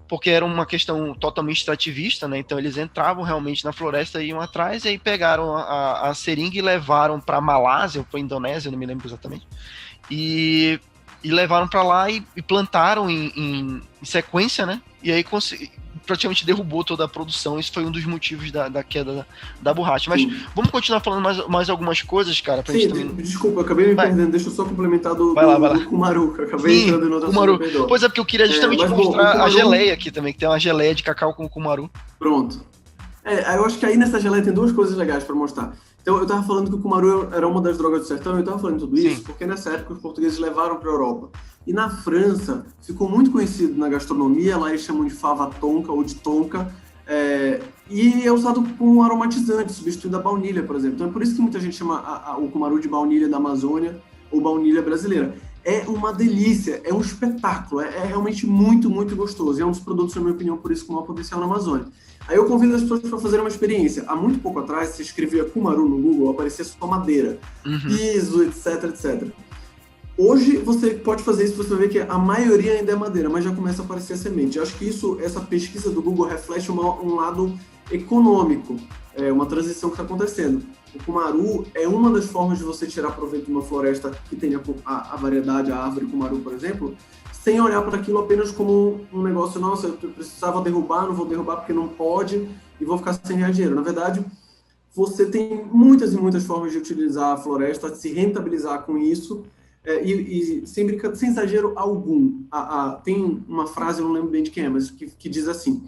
porque era uma questão totalmente extrativista, né? Então eles entravam realmente na floresta e iam atrás, e aí pegaram a seringa e levaram para Malásia ou para Indonésia, não me lembro exatamente, e levaram para lá e plantaram em sequência, né? E aí praticamente derrubou toda a produção. Isso foi um dos motivos da queda da borracha. Mas vamos continuar falando mais algumas coisas, cara. Pra gente também... Desculpa, eu acabei me perdendo. Deixa eu só complementar do Cumaru, que eu acabei entrando em outra Cumaru. Pois é, porque eu queria justamente mostrar a geleia aqui também, que tem uma geleia de cacau com Cumaru. Pronto. Eu acho que aí nessa geleia tem duas coisas legais para mostrar. Então, eu estava falando que o Cumaru era uma das drogas do sertão, eu estava falando tudo isso porque nessa época os portugueses levaram para a Europa. E na França, ficou muito conhecido na gastronomia, lá eles chamam de fava tonka ou de tonka, e é usado como aromatizante, substituindo a baunilha, por exemplo. Então é por isso que muita gente chama o Cumaru de baunilha da Amazônia ou baunilha brasileira. É uma delícia, é um espetáculo, é realmente muito, muito gostoso. E é um dos produtos, na minha opinião, por isso com maior potencial na Amazônia. Aí eu convido as pessoas para fazerem uma experiência. Há muito pouco atrás, se escrevia Cumaru no Google, aparecia só madeira, piso, etc. Hoje você pode fazer isso, você vai ver que a maioria ainda é madeira, mas já começa a aparecer a semente. Eu acho que essa pesquisa do Google reflete um lado econômico, uma transição que está acontecendo. O Cumaru é uma das formas de você tirar proveito de uma floresta que tenha a variedade, a árvore Cumaru, por exemplo, sem olhar para aquilo apenas como um negócio, nossa, eu precisava derrubar, não vou derrubar porque não pode e vou ficar sem dinheiro. Na verdade, você tem muitas e muitas formas de utilizar a floresta, de se rentabilizar com isso, e sem exagero algum. Tem uma frase, eu não lembro bem de quem é, mas que diz assim: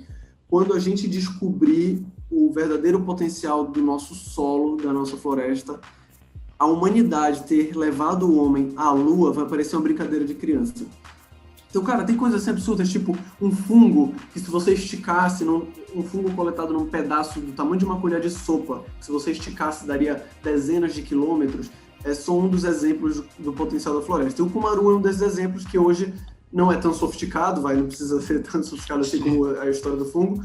quando a gente descobrir o verdadeiro potencial do nosso solo, da nossa floresta, a humanidade ter levado o homem à Lua vai parecer uma brincadeira de criança. Então, cara, tem coisas assim absurdas, tipo um fungo que se você esticasse, um fungo coletado num pedaço do tamanho de uma colher de sopa, que se você esticasse daria dezenas de quilômetros, é só um dos exemplos do potencial da floresta. E o cumaru é um desses exemplos que hoje não é tão sofisticado, não precisa ser tão sofisticado assim como a história do fungo,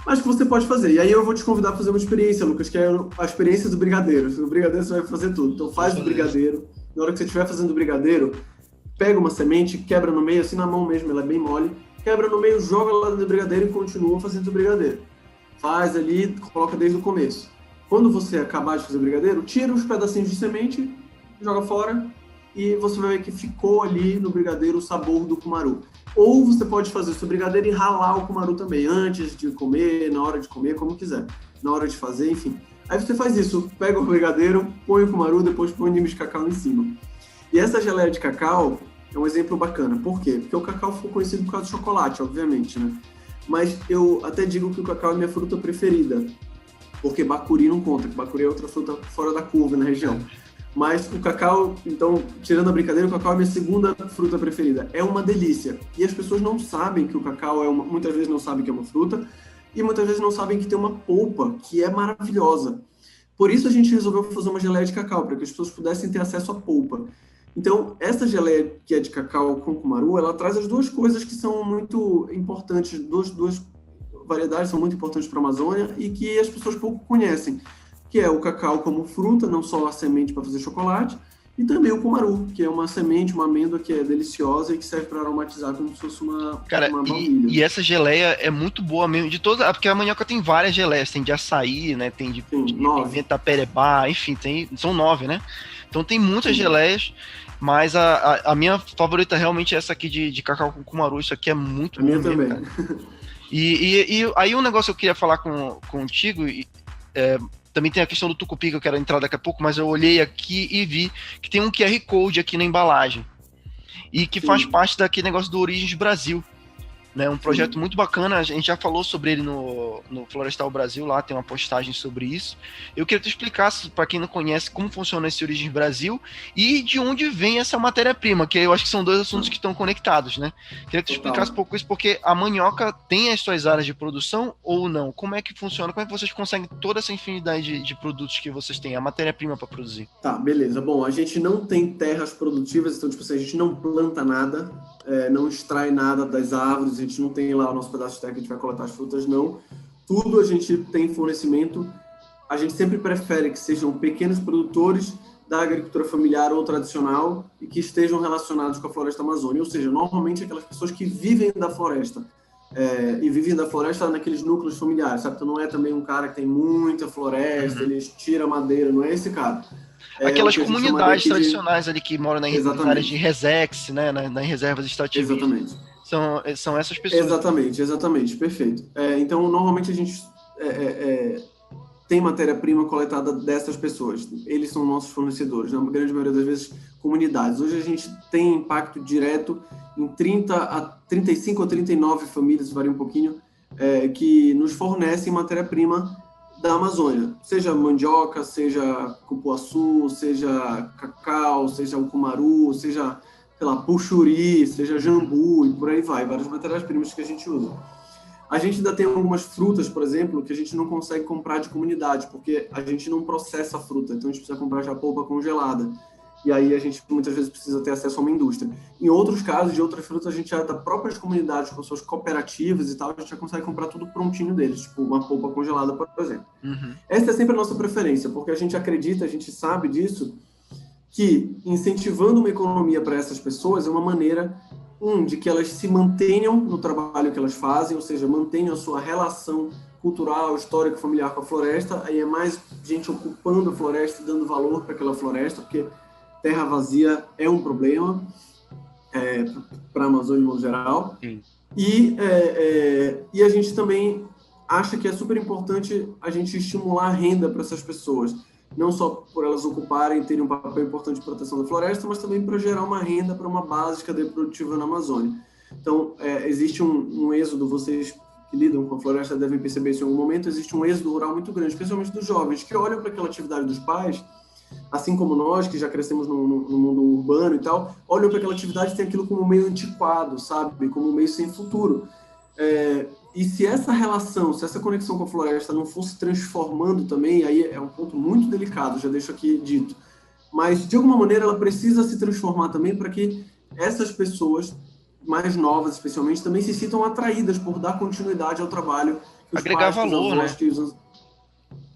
mas que você pode fazer. E aí eu vou te convidar a fazer uma experiência, Lucas, que é a experiência do brigadeiro. No brigadeiro você vai fazer tudo. Então faz o brigadeiro. Na hora que você estiver fazendo o brigadeiro, pega uma semente, quebra no meio, assim na mão mesmo, ela é bem mole, quebra no meio, joga lá dentro do brigadeiro e continua fazendo o brigadeiro. Faz ali, coloca desde o começo. Quando você acabar de fazer o brigadeiro, tira os pedacinhos de semente, joga fora e você vai ver que ficou ali no brigadeiro o sabor do cumaru. Ou você pode fazer o seu brigadeiro e ralar o cumaru também, antes de comer, na hora de comer, como quiser. Na hora de fazer, enfim. Aí você faz isso, pega o brigadeiro, põe o cumaru, depois põe o nível de cacau em cima. E essa geleia de cacau é um exemplo bacana. Por quê? Porque o cacau ficou conhecido por causa do chocolate, obviamente, né? Mas eu até digo que o cacau é minha fruta preferida, porque bacuri não conta, que bacuri é outra fruta fora da curva na região. Mas o cacau, então, tirando a brincadeira, o cacau é minha segunda fruta preferida. É uma delícia. E as pessoas não sabem que o cacau muitas vezes não sabem que é uma fruta, e muitas vezes não sabem que tem uma polpa que é maravilhosa. Por isso a gente resolveu fazer uma geleia de cacau, para que as pessoas pudessem ter acesso à polpa. Então, essa geleia que é de cacau com cumaru, ela traz as duas coisas que são muito importantes, duas variedades são muito importantes para a Amazônia e que as pessoas pouco conhecem, que é o cacau como fruta, não só a semente para fazer chocolate, e também o cumaru, que é uma semente, uma amêndoa que é deliciosa e que serve para aromatizar como se fosse uma baunilha. E essa geleia é muito boa mesmo, de todas, porque a mandioca tem várias geleias, tem de açaí, né, tem de pimenta perebá, enfim, são 9, né? Então tem muitas geleias, mas a minha favorita realmente é essa aqui de cacau com cumaru, isso aqui é muito bom. A minha também. Cara. E aí um negócio que eu queria falar contigo, também tem a questão do tucupi, que eu quero entrar daqui a pouco, mas eu olhei aqui e vi que tem um QR Code aqui na embalagem, e que faz parte daquele negócio do Origens Brasil, né? Um projeto muito bacana, a gente já falou sobre ele no Florestal Brasil, lá tem uma postagem sobre isso. Eu queria que tu explicasse, para quem não conhece, como funciona esse Origens Brasil e de onde vem essa matéria-prima, que eu acho que são dois assuntos que estão conectados, né? Queria que tu explicasse um pouco isso, porque a mandioca tem as suas áreas de produção ou não? Como é que funciona? Como é que vocês conseguem toda essa infinidade de produtos que vocês têm, a matéria-prima para produzir? Tá, beleza. Bom, a gente não tem terras produtivas, então, tipo assim, a gente não planta nada, não extrai nada das árvores, a gente não tem lá o nosso pedaço de terra que a gente vai coletar as frutas, não. Tudo a gente tem fornecimento. A gente sempre prefere que sejam pequenos produtores da agricultura familiar ou tradicional e que estejam relacionados com a floresta amazônica, ou seja, normalmente aquelas pessoas que vivem da floresta. E vivem da floresta naqueles núcleos familiares, sabe? Então não é também um cara que tem muita floresta, ele tira madeira, não é esse cara. Aquelas comunidades tradicionais ali que moram nas áreas de resex, né? Nas reservas extrativistas. Exatamente. São essas pessoas. Exatamente, perfeito. Então, normalmente a gente tem matéria-prima coletada dessas pessoas. Eles são nossos fornecedores, na grande maioria das vezes, comunidades. Hoje a gente tem impacto direto em 35 ou 39 famílias, varia um pouquinho, que nos fornecem matéria-prima da Amazônia, seja mandioca, seja cupuaçu, seja cacau, seja o cumaru, seja, sei lá, puxuri, seja jambu e por aí vai, várias matérias-primas que a gente usa. A gente ainda tem algumas frutas, por exemplo, que a gente não consegue comprar de comunidade, porque a gente não processa a fruta, então a gente precisa comprar já polpa congelada. E aí a gente muitas vezes precisa ter acesso a uma indústria. Em outros casos, de outras frutas, a gente já da próprias comunidades, com suas cooperativas e tal, a gente já consegue comprar tudo prontinho deles, tipo uma polpa congelada, por exemplo. Essa é sempre a nossa preferência, porque a gente acredita, a gente sabe disso, que incentivando uma economia para essas pessoas é uma maneira, de que elas se mantenham no trabalho que elas fazem, ou seja, mantenham a sua relação cultural, histórica, familiar com a floresta, aí é mais gente ocupando a floresta e dando valor para aquela floresta, porque terra vazia é um problema para a Amazônia de modo geral. E a gente também acha que é super importante a gente estimular a renda para essas pessoas, não só por elas ocuparem e terem um papel importante de proteção da floresta, mas também para gerar uma renda para uma base de cadeia produtiva na Amazônia. Então, existe um êxodo, vocês que lidam com a floresta devem perceber isso em algum momento, existe um êxodo rural muito grande, especialmente dos jovens, que olham para aquela atividade dos pais assim como nós, que já crescemos no mundo urbano e tal, olham para aquela atividade e tem aquilo como meio antiquado, sabe? Como meio sem futuro. E se essa relação, se essa conexão com a floresta não fosse transformando também, aí é um ponto muito delicado, já deixo aqui dito, mas de alguma maneira ela precisa se transformar também para que essas pessoas mais novas, especialmente, também se sintam atraídas por dar continuidade ao trabalho que os agregar pais, valor, os avós, né? que os...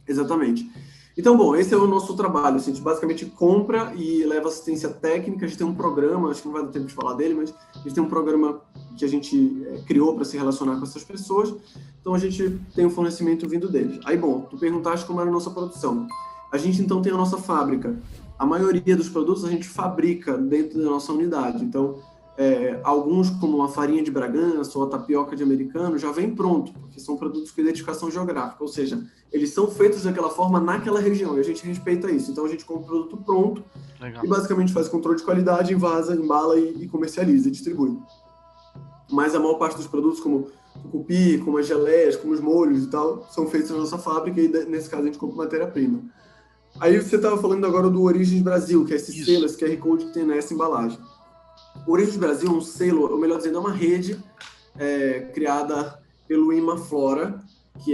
Exatamente. Então, bom, esse é o nosso trabalho. Assim, a gente basicamente compra e leva assistência técnica. A gente tem um programa, acho que não vai dar tempo de falar dele, mas a gente tem um programa que a gente criou para se relacionar com essas pessoas. Então, a gente tem um fornecimento vindo deles. Aí, bom, tu perguntaste como era a nossa produção. A gente, então, tem a nossa fábrica. A maioria dos produtos a gente fabrica dentro da nossa unidade. Então, alguns, como a farinha de Bragança ou a tapioca de americano, já vem pronto, porque são produtos com identificação geográfica, ou seja, eles são feitos daquela forma naquela região, e a gente respeita isso. Então, a gente compra o produto pronto. Legal. E basicamente faz controle de qualidade, envasa, embala e comercializa e distribui. Mas a maior parte dos produtos, como o cupi, como as geleias, como os molhos e tal, são feitos na nossa fábrica e, nesse caso, a gente compra matéria-prima. Aí você estava falando agora do Origens Brasil, que é esse selo, esse QR Code que tem nessa embalagem. O Origens Brasil é um selo, ou melhor dizendo, é uma rede criada pelo Imaflora, que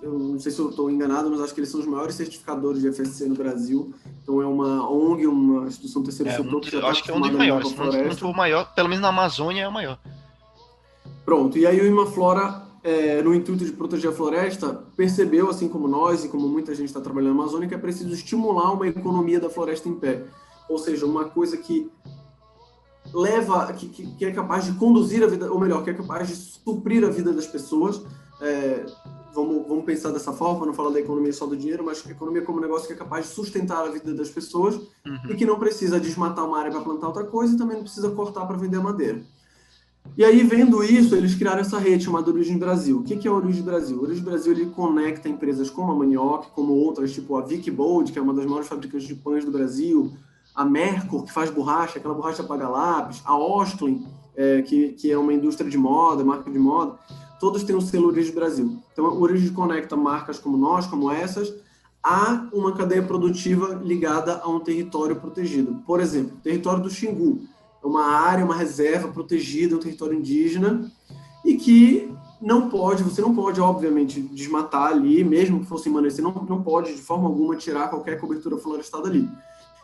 eu não sei se eu estou enganado, mas acho que eles são os maiores certificadores de FSC no Brasil. Então é uma ONG, uma instituição terceiro setor que já está acho que é um dos maiores, se não for o maior, pelo menos na Amazônia é o maior. Pronto, e aí o Imaflora, no intuito de proteger a floresta, percebeu, assim como nós e como muita gente está trabalhando na Amazônia, que é preciso estimular uma economia da floresta em pé. Ou seja, uma coisa que leva, que é capaz de conduzir a vida, ou melhor, que é capaz de suprir a vida das pessoas. Vamos pensar dessa forma, não falar da economia só do dinheiro, mas a economia como um negócio que é capaz de sustentar a vida das pessoas e que não precisa desmatar uma área para plantar outra coisa e também não precisa cortar para vender madeira. E aí, vendo isso, eles criaram essa rede chamada Origem Brasil. O que é a Origem Brasil? O Origem Brasil ele conecta empresas como a Manioc, como outras, tipo a Vic Bold, que é uma das maiores fabricantes de pães do Brasil, a Mercur, que faz borracha, aquela borracha apaga lápis, a Osklin, que é uma indústria de moda, marca de moda, todos têm o selo Origem Brasil. Então, a Origem conecta marcas como nós, como essas, a uma cadeia produtiva ligada a um território protegido. Por exemplo, o território do Xingu. É uma área, uma reserva protegida, um território indígena, e que você não pode, obviamente, desmatar ali, mesmo que fosse emmanuecer, não pode, de forma alguma, tirar qualquer cobertura florestal dali.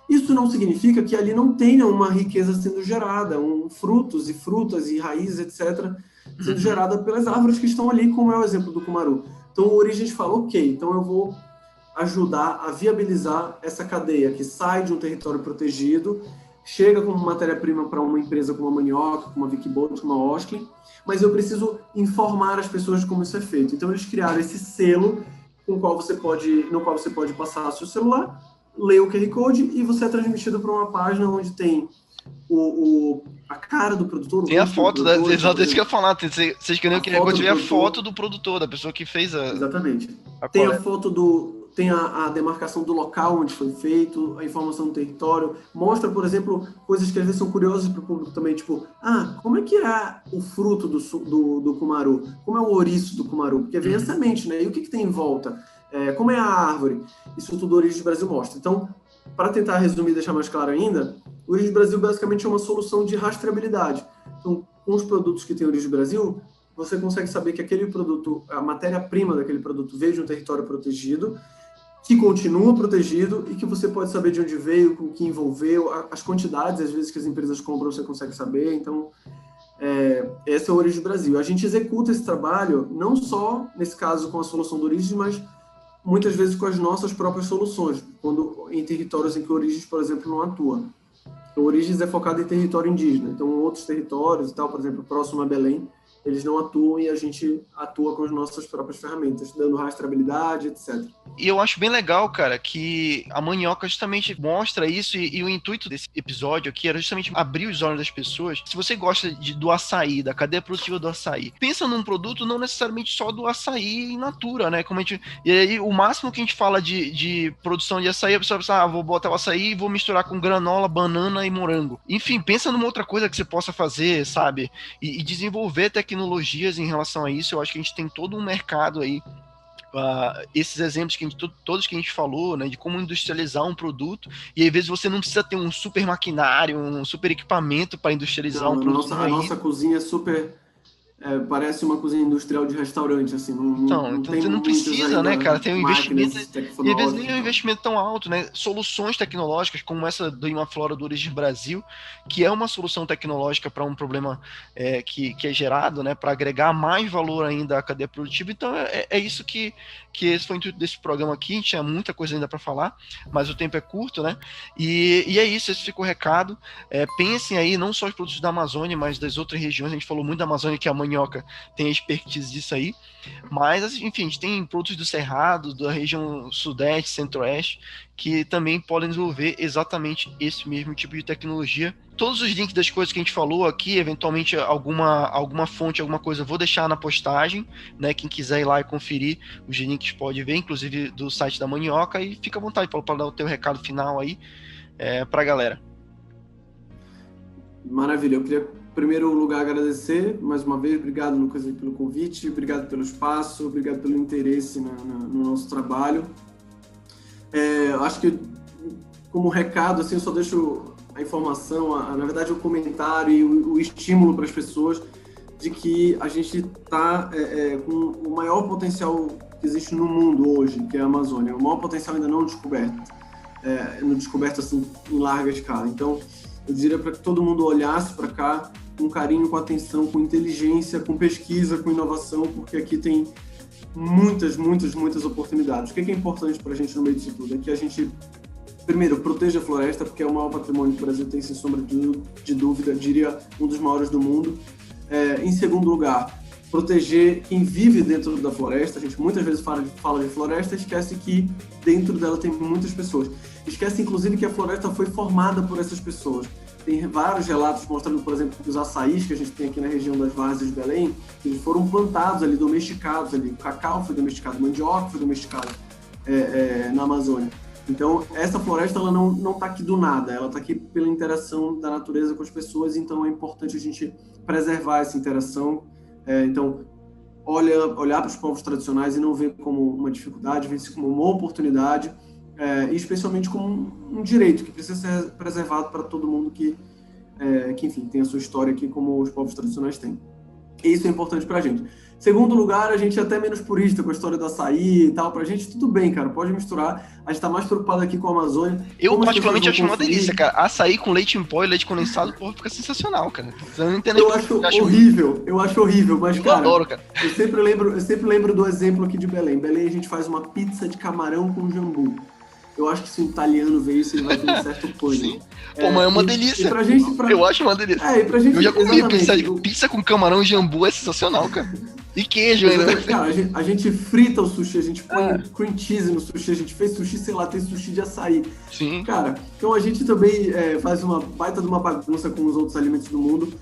Isso não significa que ali não tenha uma riqueza sendo gerada, frutos e frutas e raízes, etc., sendo gerada pelas árvores que estão ali, como é o exemplo do cumaru. Então, o Origens falou, ok, então eu vou ajudar a viabilizar essa cadeia que sai de um território protegido, chega como matéria-prima para uma empresa como a Manioc, como a Vic Bold, como a Osklin, mas eu preciso informar as pessoas de como isso é feito. Então, eles criaram esse selo no qual você pode passar seu celular, ler o QR Code e você é transmitido para uma página onde tem a cara do produtor. Tem a foto, exato, isso que eu ia falar. Vocês queriam que eu tivesse a foto do produtor, da pessoa que fez a... Exatamente. Tem a foto tem a demarcação do local onde foi feito, a informação do território, mostra, por exemplo, coisas que às vezes são curiosas para o público também, tipo, como é que é o fruto do cumaru? Como é o ouriço do cumaru? Porque vem a semente, né? E o que tem em volta? Como é a árvore? Isso tudo o Origem Brasil mostra. Então, para tentar resumir e deixar mais claro ainda, o Origem Brasil basicamente é uma solução de rastreabilidade. Então, com os produtos que tem Origem Brasil, você consegue saber que aquele produto, a matéria-prima daquele produto veio de um território protegido, que continua protegido e que você pode saber de onde veio, o que envolveu, as quantidades, às vezes, que as empresas compram, você consegue saber. Então, essa é a Origem Brasil. A gente executa esse trabalho, não só, nesse caso, com a solução do Origem, mas muitas vezes com as nossas próprias soluções, em territórios em que o Origem, por exemplo, não atua. O Origem é focado em território indígena, então outros territórios e tal, por exemplo, próximo a Belém, eles não atuam e a gente atua com as nossas próprias ferramentas, dando rastreabilidade, etc. E eu acho bem legal, cara, que a Manioca justamente mostra isso e o intuito desse episódio aqui era justamente abrir os olhos das pessoas. Se você gosta do açaí, da cadeia produtiva do açaí, pensa num produto não necessariamente só do açaí in natura, né? E aí o máximo que a gente fala de produção de açaí, a pessoa pensa, vou botar o açaí e vou misturar com granola, banana e morango. Enfim, pensa numa outra coisa que você possa fazer, sabe? E desenvolver tecnologias em relação a isso. Eu acho que a gente tem todo um mercado aí esses exemplos que todos que a gente falou, né, de como industrializar um produto, e às vezes você não precisa ter um super maquinário, um super equipamento para industrializar um produto. A nossa cozinha é super... parece uma cozinha industrial de restaurante, assim, não Então tem você não precisa, né, cara? Tem um investimento, e às vezes nem é um investimento tão alto, né? Soluções tecnológicas, como essa do Imaflora do Origem Brasil, que é uma solução tecnológica para um problema que é gerado, né, para agregar mais valor ainda à cadeia produtiva. Então é isso que esse foi o intuito desse programa aqui. A gente tinha muita coisa ainda para falar, mas o tempo é curto, né? E é isso, esse ficou o recado. Pensem aí, não só os produtos da Amazônia, mas das outras regiões. A gente falou muito da Amazônia, que a Manioca tem expertise disso aí, mas enfim, a gente tem produtos do Cerrado, da região Sudeste, Centro-Oeste, que também podem desenvolver exatamente esse mesmo tipo de tecnologia. Todos os links das coisas que a gente falou aqui, eventualmente alguma fonte, alguma coisa, eu vou deixar na postagem, né? Quem quiser ir lá e conferir os links pode ver, inclusive do site da Manioca, e fica à vontade para dar o teu recado final aí para a galera. Maravilha, eu queria em primeiro lugar agradecer mais uma vez, obrigado Lucas pelo convite, obrigado pelo espaço, obrigado pelo interesse no nosso trabalho. Acho que como recado, assim, eu só deixo a informação, na verdade o comentário e o estímulo para as pessoas de que a gente está com o maior potencial que existe no mundo hoje, que é a Amazônia, o maior potencial ainda não descoberto, assim, em larga escala. Então, eu diria para que todo mundo olhasse para cá com carinho, com atenção, com inteligência, com pesquisa, com inovação, porque aqui tem muitas oportunidades. O que é importante para a gente no meio disso tudo? É que a gente, primeiro, proteja a floresta, porque é o maior patrimônio que o Brasil tem, sem sombra de dúvida, diria um dos maiores do mundo. Em segundo lugar, proteger quem vive dentro da floresta. A gente muitas vezes fala de floresta e esquece que dentro dela tem muitas pessoas. Esquece, inclusive, que a floresta foi formada por essas pessoas. Tem vários relatos mostrando, por exemplo, que os açaís que a gente tem aqui na região das Várzeas de Belém, eles foram plantados ali, domesticados ali. O cacau foi domesticado, a mandioca foi domesticada na Amazônia. Então, essa floresta ela não está aqui do nada, ela está aqui pela interação da natureza com as pessoas, então é importante a gente preservar essa interação. Então, olhar para os povos tradicionais e não ver como uma dificuldade, ver isso como uma oportunidade, e especialmente como um direito que precisa ser preservado para todo mundo que enfim, tem a sua história aqui como os povos tradicionais têm. E isso é importante para a gente. Segundo lugar, a gente é até menos purista com a história do açaí e tal. Pra gente, tudo bem, cara, pode misturar. A gente tá mais preocupado aqui com a Amazônia. Eu, particularmente, acho uma delícia, cara. Açaí com leite em pó e leite condensado, porra, fica sensacional, cara. Você não entende. Eu acho horrível, mas, cara, adoro, cara. Eu sempre lembro do exemplo aqui de Belém. Belém a gente faz uma pizza de camarão com jambu. Eu acho que se um italiano ver isso, ele vai ter um certo coisa. Sim. Pô, mas é uma delícia. Pra gente, Eu acho uma delícia. E pra gente, eu já comi pizza com camarão e jambu, é sensacional, cara. E queijo ainda, né? Cara, a gente frita o sushi, a gente põe cream cheese no sushi, a gente fez sushi, sei lá, tem sushi de açaí. Sim. Cara, então a gente também faz uma baita de uma bagunça com os outros alimentos do mundo.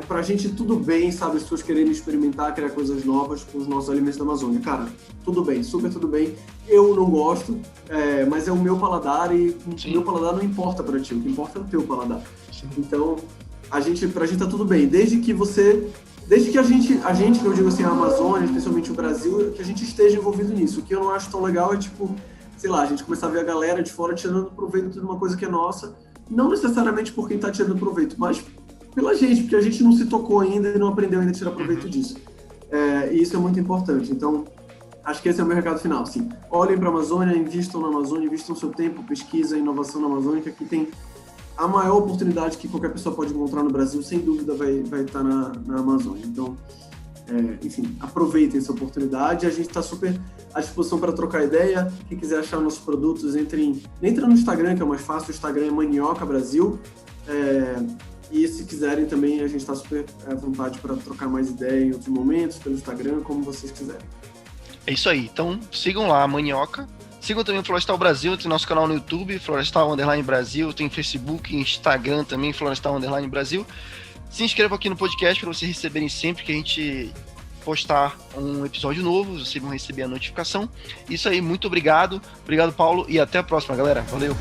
Pra gente tudo bem, sabe, as pessoas querendo experimentar, criar coisas novas com os nossos alimentos da Amazônia. Cara, tudo bem, super tudo bem. Eu não gosto, mas é o meu paladar e o meu paladar não importa pra ti, o que importa é o teu paladar. Sim. Então, pra gente tá tudo bem, desde que a gente, eu digo assim, a Amazônia, especialmente o Brasil, que a gente esteja envolvido nisso. O que eu não acho tão legal é, tipo, sei lá, a gente começar a ver a galera de fora tirando proveito de uma coisa que é nossa, não necessariamente por quem está tirando proveito, mas pela gente, porque a gente não se tocou ainda e não aprendeu ainda a tirar proveito disso. E isso é muito importante. Então, acho que esse é o meu recado final. Assim, olhem para a Amazônia, invistam na Amazônia, invistam seu tempo, pesquisa, inovação na Amazônia, que aqui tem a maior oportunidade que qualquer pessoa pode encontrar no Brasil, sem dúvida, vai estar na Amazônia. Então, enfim, aproveitem essa oportunidade. A gente está super à disposição para trocar ideia. Quem quiser achar nossos produtos, entra no Instagram, que é o mais fácil. O Instagram é Manioca Brasil. E se quiserem também, a gente está super à vontade para trocar mais ideia em outros momentos, pelo Instagram, como vocês quiserem. É isso aí. Então, sigam lá a Manioca. Sigam também o Florestal Brasil, tem nosso canal no YouTube, Florestal _ Brasil, tem Facebook, Instagram também, Florestal _ Brasil. Se inscrevam aqui no podcast para vocês receberem sempre que a gente postar um episódio novo, vocês vão receber a notificação. Isso aí, muito obrigado. Obrigado, Paulo, e até a próxima, galera. Valeu!